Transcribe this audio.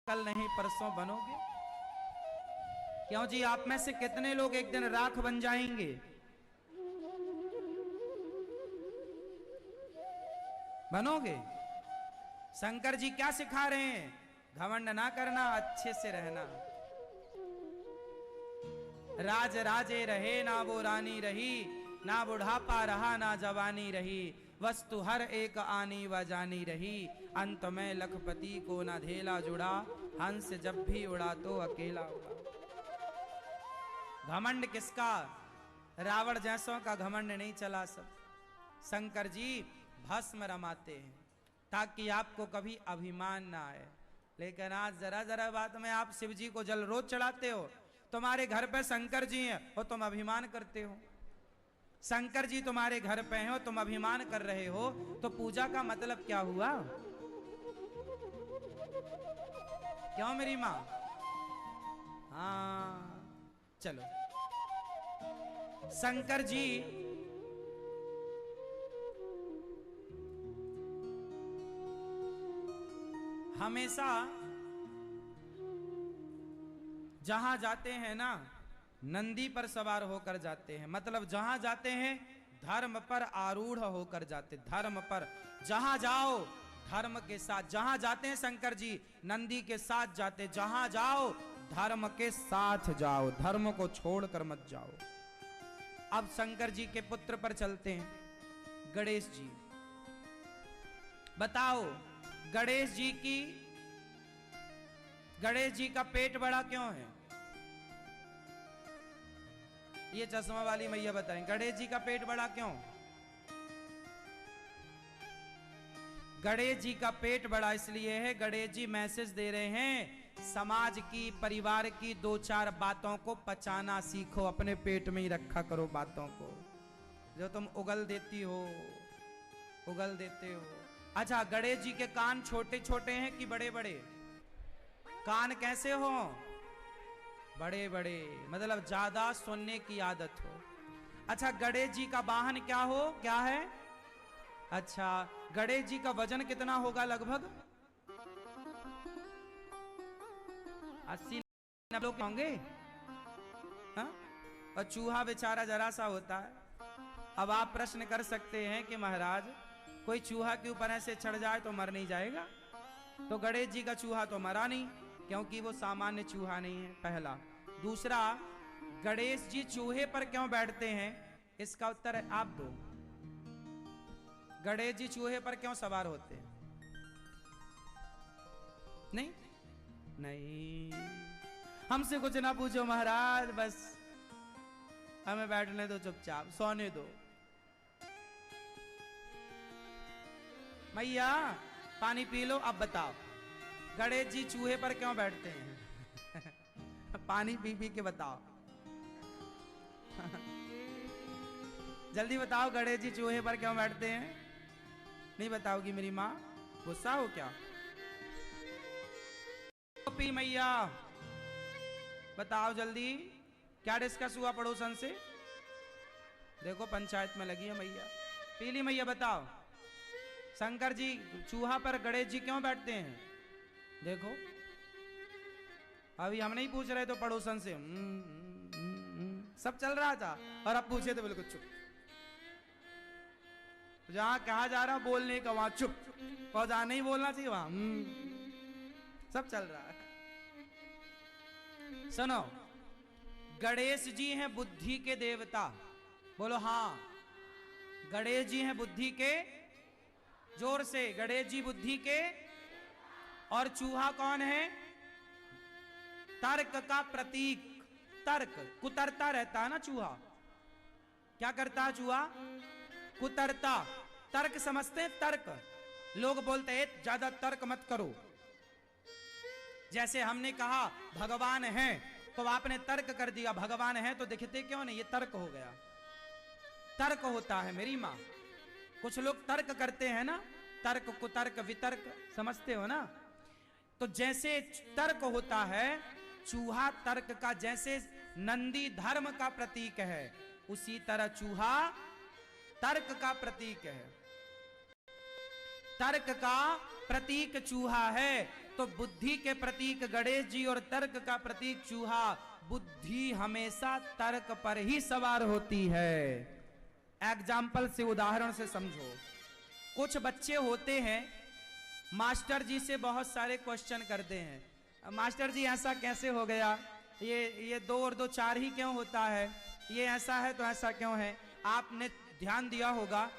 कल नहीं परसों बनोगे? क्यों जी, आप में से कितने लोग एक दिन राख बन जाएंगे? बनोगे? शंकर जी क्या सिखा रहे हैं? घमंड ना करना, अच्छे से रहना। राज राजे रहे ना वो रानी रही, ना बुढ़ापा रहा ना जवानी रही, वस्तु हर एक आनी व जानी रही, अंत में लखपति को ना धेला जुड़ा, हंस जब भी उड़ा तो अकेला उड़ा। घमंड किसका? रावण जैसों का घमंड नहीं चला सब। शंकर जी भस्म रमाते हैं ताकि आपको कभी अभिमान ना आए। लेकिन आज जरा जरा बात में आप शिव जी को जल रोज चढ़ाते हो। तुम्हारे घर पे शंकर जी हैं और तुम अभिमान करते हो। शंकर जी तुम्हारे घर पे हैं और तुम अभिमान कर रहे हो, तो पूजा का मतलब क्या हुआ? क्यों मेरी मां? हाँ चलो, शंकर जी हमेशा जहां जाते हैं ना, नंदी पर सवार होकर जाते हैं। मतलब जहां जाते हैं धर्म पर आरूढ़ होकर जाते। धर्म पर जहां जाओ धर्म के साथ, जहां जाते हैं शंकर जी नंदी के साथ जाते। जहां जाओ धर्म के साथ जाओ, धर्म को छोड़कर मत जाओ। अब शंकर जी के पुत्र पर चलते हैं, गणेश जी। बताओ गणेश जी का पेट बड़ा क्यों है? ये चश्मा वाली मैया बताएं, गणेश जी का पेट बड़ा क्यों? गणेश जी का पेट बड़ा इसलिए है, गणेश जी मैसेज दे रहे हैं, समाज की, परिवार की दो चार बातों को पचाना सीखो, अपने पेट में ही रखा करो बातों को। जो तुम उगल देती हो, उगल देते हो। अच्छा, गणेश जी के कान छोटे छोटे हैं कि बड़े बड़े? कान कैसे हो? बड़े बड़े, मतलब ज्यादा सुनने की आदत हो। अच्छा, गणेश जी का वाहन क्या हो, क्या है? अच्छा, गणेश जी का वजन कितना होगा लगभग? 80-90 लोग होंगे। हाँ? और चूहा बेचारा जरा सा होता है। अब आप प्रश्न कर सकते हैं कि महाराज कोई चूहा के ऊपर ऐसे चढ़ जाए तो मर नहीं जाएगा? तो गणेश जी का चूहा तो मरा नहीं, क्योंकि वो सामान्य चूहा नहीं है, पहला। दूसरा, गणेश जी चूहे पर क्यों बैठते हैं? इसका उत्तर आप दो। गणेश जी चूहे पर क्यों सवार होते हैं? नहीं नहीं, हमसे कुछ ना पूछो महाराज, बस हमें बैठने दो, चुपचाप सोने दो। मैया पानी पी लो। अब बताओ गणेश जी चूहे पर क्यों बैठते हैं? पानी पी पी के बताओ। जल्दी बताओ, गणेश जी चूहे पर क्यों बैठते हैं? नहीं बताओगी मेरी माँ? गुस्सा हो क्या? पी मैया बताओ जल्दी, क्या डिस्कस हुआ पड़ोसन से? देखो पंचायत में लगी है मैया। पीली मैया बताओ, शंकर जी चूहा पर गणेश जी क्यों बैठते हैं? देखो अभी हम नहीं पूछ रहे तो पड़ोसन से सब चल रहा था, और अब पूछे तो बिल्कुल चुप। जहां कहा जा रहा बोलने का वहां चुप, और जहां नहीं बोलना चाहिए वहां सब चल रहा है। सुनो, गणेश जी हैं बुद्धि के देवता। बोलो हाँ, गणेश जी हैं बुद्धि के, जोर से, गणेश जी बुद्धि के। और चूहा कौन है? तर्क का प्रतीक। तर्क, कुतरता रहता है ना चूहा। क्या करता है चूहा? कुतरता। तर्क समझते हैं? तर्क। लोग बोलते हैं ज्यादा तर्क मत करो। जैसे हमने कहा भगवान है, तो आपने तर्क कर दिया, भगवान है तो दिखते क्यों नहीं? ये तर्क हो गया। तर्क होता है मेरी मां। कुछ लोग तर्क करते हैं ना, तर्क, कुतर्क, वितर्क, समझते हो ना? तो जैसे तर्क होता है, चूहा तर्क का, जैसे नंदी धर्म का प्रतीक है, उसी तरह चूहा तर्क का प्रतीक है। तर्क का प्रतीक चूहा है। तो बुद्धि के प्रतीक गणेश जी और तर्क का प्रतीक चूहा। बुद्धि हमेशा तर्क पर ही सवार होती है। एग्जाम्पल से, उदाहरण से समझो। कुछ बच्चे होते हैं, मास्टर जी से बहुत सारे क्वेश्चन करते हैं। मास्टर जी ऐसा कैसे हो गया, ये 2 और 2 4 ही क्यों होता है, ये ऐसा है तो ऐसा क्यों है। आपने ध्यान दिया होगा